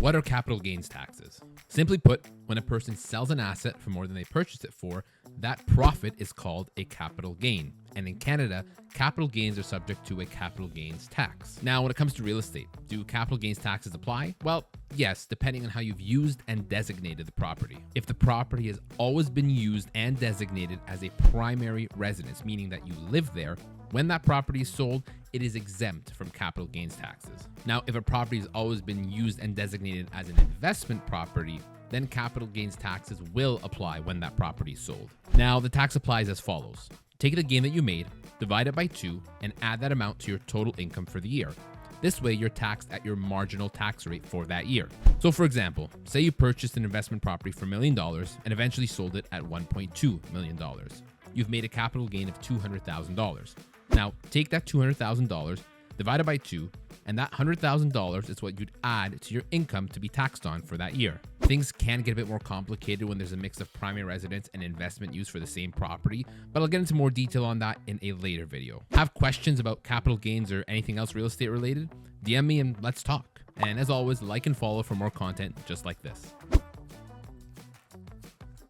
What are capital gains taxes? Simply put, when a person sells an asset for more than they purchased it for, that profit is called a capital gain. And in Canada, capital gains are subject to a capital gains tax. Now, when it comes to real estate, do capital gains taxes apply? Well, yes, depending on how you've used and designated the property. If the property has always been used and designated as a primary residence, meaning that you live there, when that property is sold, it is exempt from capital gains taxes. Now, if a property has always been used and designated as an investment property, then capital gains taxes will apply when that property is sold. Now, the tax applies as follows. Take the gain that you made, divide it by 2, and add that amount to your total income for the year. This way, you're taxed at your marginal tax rate for that year. So for example, say you purchased an investment property for $1 million and eventually sold it at $1.2 million. You've made a capital gain of $200,000. Now, take that $200,000, divide it by 2, and that $100,000 is what you'd add to your income to be taxed on for that year. Things can get a bit more complicated when there's a mix of primary residence and investment use for the same property, but I'll get into more detail on that in a later video. Have questions about capital gains or anything else real estate related? DM me and let's talk. And as always, like and follow for more content just like this.